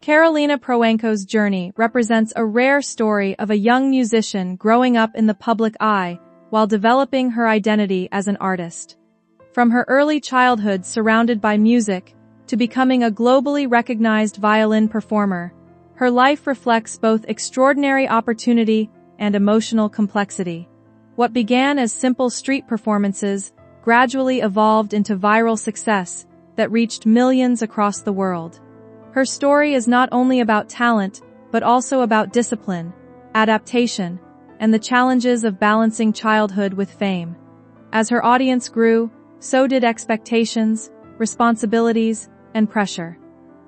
Karolina Protsenko's journey represents a rare story of a young musician growing up in the public eye while developing her identity as an artist. From her early childhood surrounded by music to becoming a globally recognized violin performer, her life reflects both extraordinary opportunity and emotional complexity. What began as simple street performances gradually evolved into viral success that reached millions across the world. Her story is not only about talent, but also about discipline, adaptation, and the challenges of balancing childhood with fame. As her audience grew, so did expectations, responsibilities, and pressure.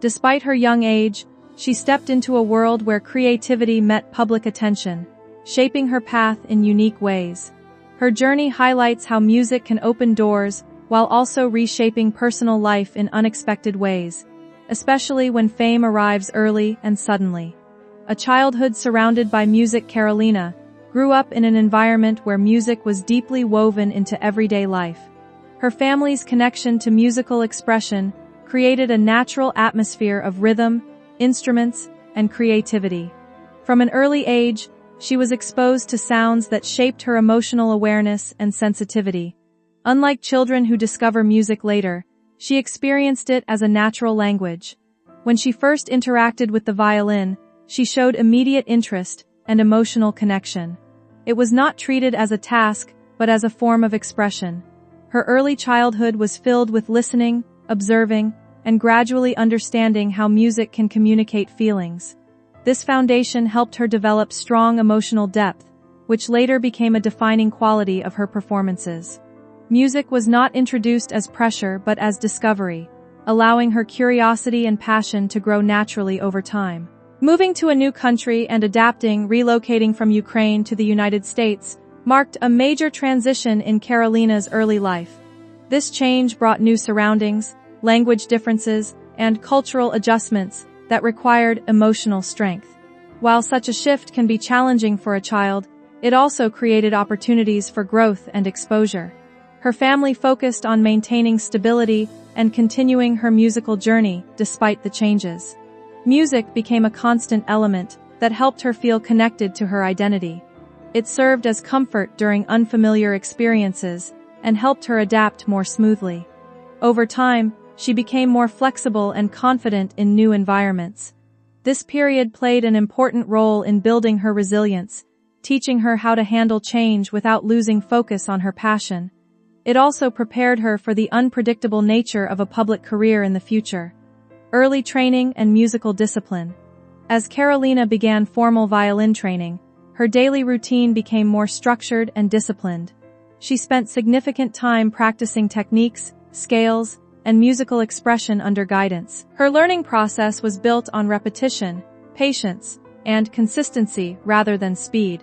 Despite her young age, she stepped into a world where creativity met public attention, shaping her path in unique ways. Her journey highlights how music can open doors while also reshaping personal life in unexpected ways, especially when fame arrives early and suddenly. A childhood surrounded by music, Karolina grew up in an environment where music was deeply woven into everyday life. Her family's connection to musical expression created a natural atmosphere of rhythm, instruments, and creativity. From an early age, she was exposed to sounds that shaped her emotional awareness and sensitivity. Unlike children who discover music later, she experienced it as a natural language. When she first interacted with the violin, she showed immediate interest and emotional connection. It was not treated as a task, but as a form of expression. Her early childhood was filled with listening, observing, and gradually understanding how music can communicate feelings. This foundation helped her develop strong emotional depth, which later became a defining quality of her performances. Music was not introduced as pressure but as discovery, allowing her curiosity and passion to grow naturally over time. Moving to a new country and relocating from Ukraine to the United States marked a major transition in Karolina's early life. This change brought new surroundings, language differences, and cultural adjustments that required emotional strength. While such a shift can be challenging for a child, it also created opportunities for growth and exposure. Her family focused on maintaining stability and continuing her musical journey despite the changes. Music became a constant element that helped her feel connected to her identity. It served as comfort during unfamiliar experiences and helped her adapt more smoothly. Over time, she became more flexible and confident in new environments. This period played an important role in building her resilience, teaching her how to handle change without losing focus on her passion. It also prepared her for the unpredictable nature of a public career in the future. Early training and musical discipline. As Karolina began formal violin training, her daily routine became more structured and disciplined. She spent significant time practicing techniques, scales, and musical expression under guidance. Her learning process was built on repetition, patience, and consistency rather than speed.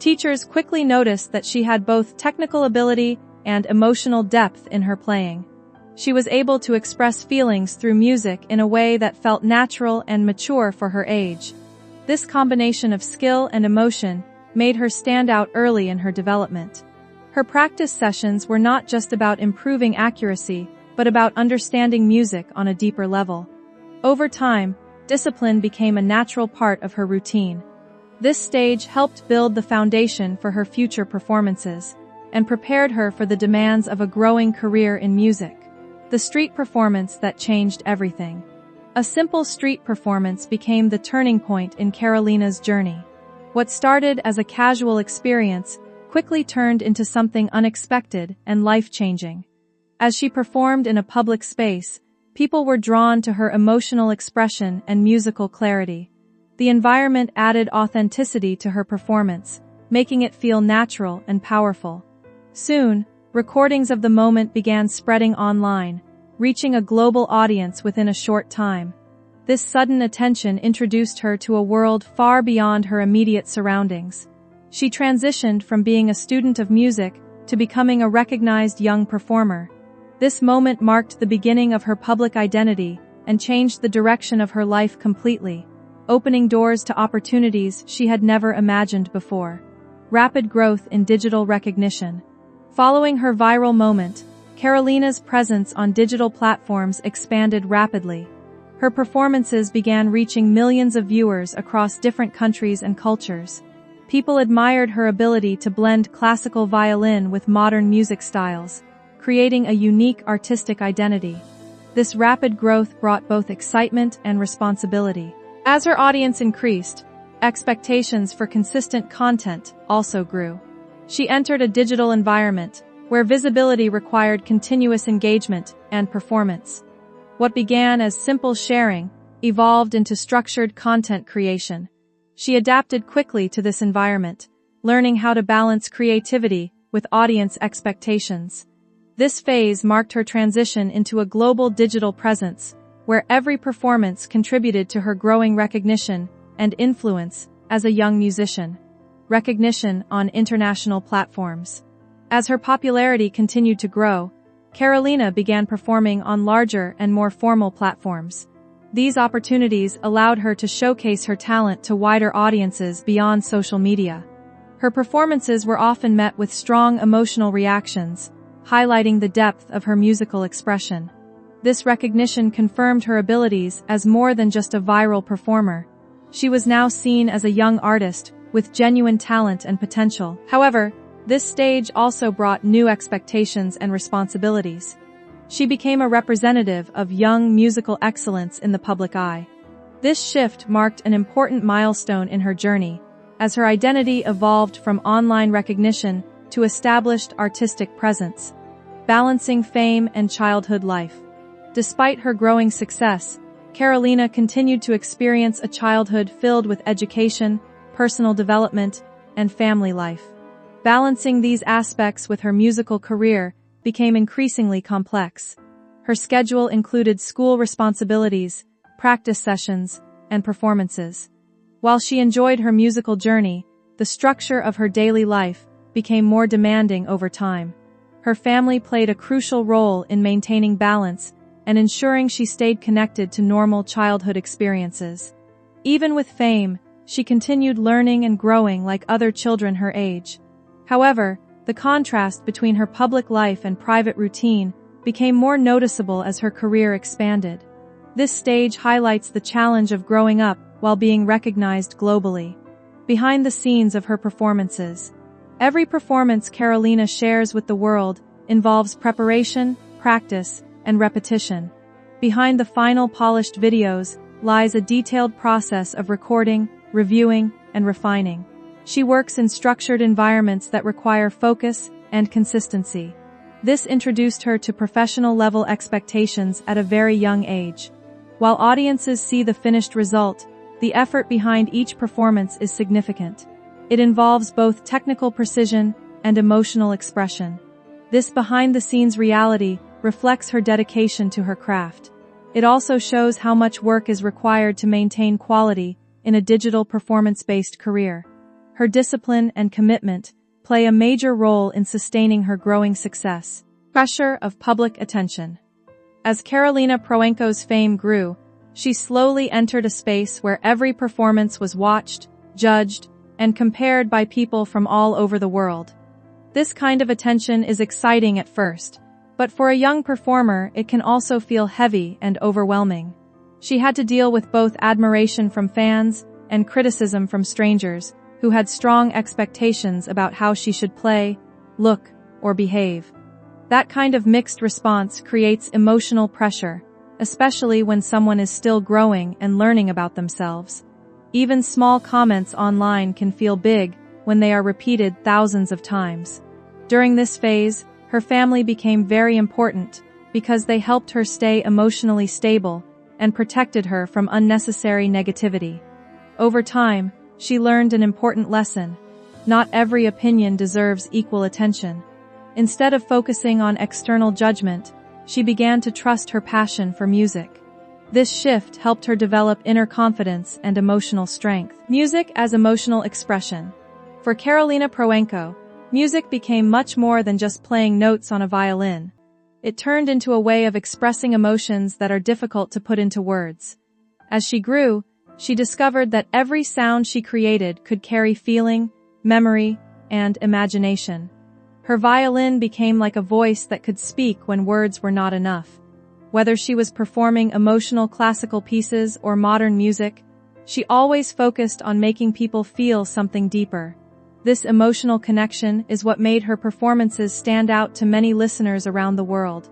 Teachers quickly noticed that she had both technical ability and emotional depth in her playing. She was able to express feelings through music in a way that felt natural and mature for her age. This combination of skill and emotion made her stand out early in her development. Her practice sessions were not just about improving accuracy, but about understanding music on a deeper level. Over time, discipline became a natural part of her routine. This stage helped build the foundation for her future performances and prepared her for the demands of a growing career in music. The street performance that changed everything. A simple street performance became the turning point in Karolina's journey. What started as a casual experience quickly turned into something unexpected and life-changing. As she performed in a public space, people were drawn to her emotional expression and musical clarity. The environment added authenticity to her performance, making it feel natural and powerful. Soon, recordings of the moment began spreading online, reaching a global audience within a short time. This sudden attention introduced her to a world far beyond her immediate surroundings. She transitioned from being a student of music to becoming a recognized young performer. This moment marked the beginning of her public identity and changed the direction of her life completely, opening doors to opportunities she had never imagined before. Rapid growth in digital recognition. Following her viral moment, Karolina's presence on digital platforms expanded rapidly. Her performances began reaching millions of viewers across different countries and cultures. People admired her ability to blend classical violin with modern music styles, creating a unique artistic identity. This rapid growth brought both excitement and responsibility. As her audience increased, expectations for consistent content also grew. She entered a digital environment where visibility required continuous engagement and performance. What began as simple sharing evolved into structured content creation. She adapted quickly to this environment, learning how to balance creativity with audience expectations. This phase marked her transition into a global digital presence, where every performance contributed to her growing recognition and influence as a young musician. Recognition on international platforms. As her popularity continued to grow, Karolina began performing on larger and more formal platforms. These opportunities allowed her to showcase her talent to wider audiences beyond social media. Her performances were often met with strong emotional reactions, highlighting the depth of her musical expression. This recognition confirmed her abilities as more than just a viral performer. She was now seen as a young artist with genuine talent and potential. However, this stage also brought new expectations and responsibilities. She became a representative of young musical excellence in the public eye. This shift marked an important milestone in her journey, as her identity evolved from online recognition to established artistic presence, balancing fame and childhood life. Despite her growing success, Karolina continued to experience a childhood filled with education, personal development, and family life. Balancing these aspects with her musical career became increasingly complex. Her schedule included school responsibilities, practice sessions, and performances. While she enjoyed her musical journey, the structure of her daily life became more demanding over time. Her family played a crucial role in maintaining balance and ensuring she stayed connected to normal childhood experiences. Even with fame, she continued learning and growing like other children her age. However, the contrast between her public life and private routine became more noticeable as her career expanded. This stage highlights the challenge of growing up while being recognized globally. Behind the scenes of her performances, every performance Karolina shares with the world involves preparation, practice, and repetition. Behind the final polished videos lies a detailed process of recording, reviewing, and refining. She works in structured environments that require focus and consistency. This introduced her to professional-level expectations at a very young age. While audiences see the finished result, the effort behind each performance is significant. It involves both technical precision and emotional expression. This behind-the-scenes reality reflects her dedication to her craft. It also shows how much work is required to maintain quality in a digital performance-based career. Her discipline and commitment play a major role in sustaining her growing success. Pressure of public attention. As Karolina Protsenko's fame grew, she slowly entered a space where every performance was watched, judged, and compared by people from all over the world. This kind of attention is exciting at first, but for a young performer it can also feel heavy and overwhelming. She had to deal with both admiration from fans and criticism from strangers, who had strong expectations about how she should play, look, or behave. That kind of mixed response creates emotional pressure, especially when someone is still growing and learning about themselves. Even small comments online can feel big when they are repeated thousands of times. During this phase, her family became very important because they helped her stay emotionally stable and protected her from unnecessary negativity. Over time, she learned an important lesson. Not every opinion deserves equal attention. Instead of focusing on external judgment, she began to trust her passion for music. This shift helped her develop inner confidence and emotional strength. Music as emotional expression. For Karolina Protsenko, music became much more than just playing notes on a violin. It turned into a way of expressing emotions that are difficult to put into words. As she grew, she discovered that every sound she created could carry feeling, memory, and imagination. Her violin became like a voice that could speak when words were not enough. Whether she was performing emotional classical pieces or modern music, she always focused on making people feel something deeper. This emotional connection is what made her performances stand out to many listeners around the world.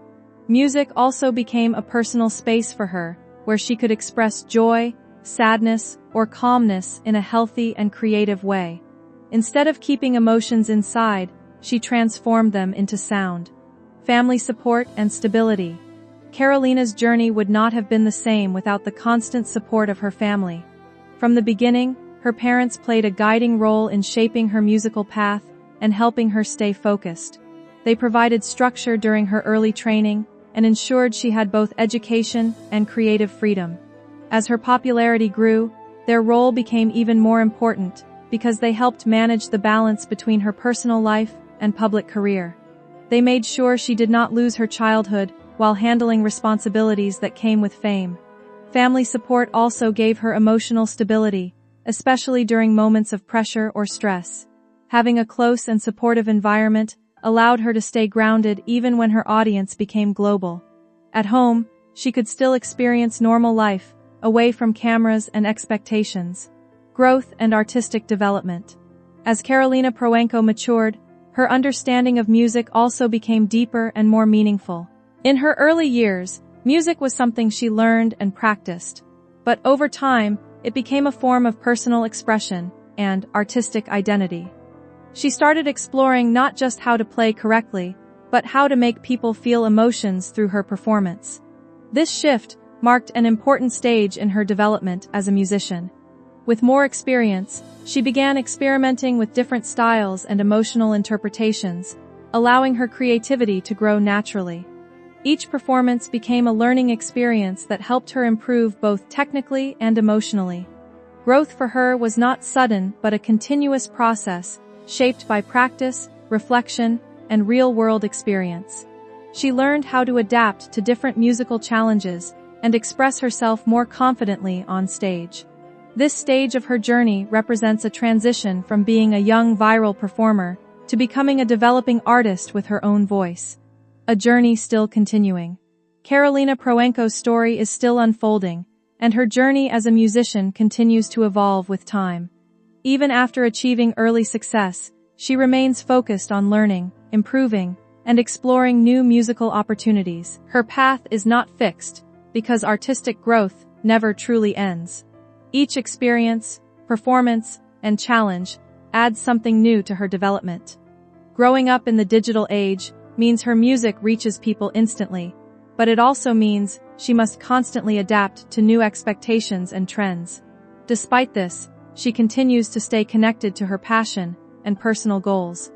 Music also became a personal space for her, where she could express joy, sadness, or calmness in a healthy and creative way. Instead of keeping emotions inside, she transformed them into sound. Family support and stability. Karolina's journey would not have been the same without the constant support of her family. From the beginning, her parents played a guiding role in shaping her musical path and helping her stay focused. They provided structure during her early training and ensured she had both education and creative freedom. As her popularity grew, their role became even more important because they helped manage the balance between her personal life and public career. They made sure she did not lose her childhood while handling responsibilities that came with fame. Family support also gave her emotional stability, especially during moments of pressure or stress. Having a close and supportive environment allowed her to stay grounded even when her audience became global. At home, she could still experience normal life, away from cameras and expectations. Growth and artistic development. As Karolina Protsenko matured, her understanding of music also became deeper and more meaningful. In her early years, music was something she learned and practiced. But over time, it became a form of personal expression and artistic identity. She started exploring not just how to play correctly, but how to make people feel emotions through her performance. This shift marked an important stage in her development as a musician. With more experience, she began experimenting with different styles and emotional interpretations, allowing her creativity to grow naturally. Each performance became a learning experience that helped her improve both technically and emotionally. Growth for her was not sudden but a continuous process, shaped by practice, reflection, and real-world experience. She learned how to adapt to different musical challenges and express herself more confidently on stage. This stage of her journey represents a transition from being a young viral performer to becoming a developing artist with her own voice. A journey still continuing. Karolina Protsenko's story is still unfolding, and her journey as a musician continues to evolve with time. Even after achieving early success, she remains focused on learning, improving, and exploring new musical opportunities. Her path is not fixed, because artistic growth never truly ends. Each experience, performance, and challenge adds something new to her development. Growing up in the digital age means her music reaches people instantly, but it also means she must constantly adapt to new expectations and trends. Despite this, she continues to stay connected to her passion and personal goals.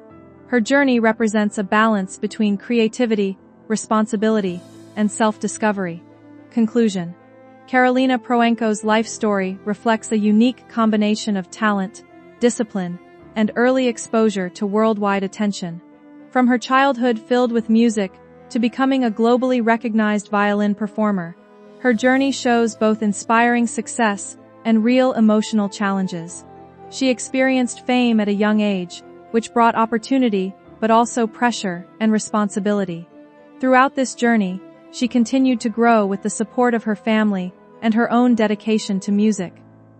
Her journey represents a balance between creativity, responsibility, and self-discovery. Conclusion. Karolina Protsenko's life story reflects a unique combination of talent, discipline, and early exposure to worldwide attention. From her childhood filled with music to becoming a globally recognized violin performer, her journey shows both inspiring success and real emotional challenges. She experienced fame at a young age, which brought opportunity but also pressure and responsibility. Throughout this journey, she continued to grow with the support of her family and her own dedication to music.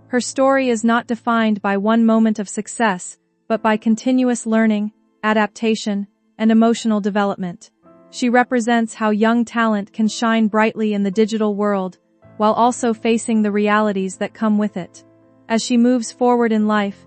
Her story is not defined by one moment of success, but by continuous learning, adaptation, and emotional development. She represents how young talent can shine brightly in the digital world, while also facing the realities that come with it. As she moves forward in life,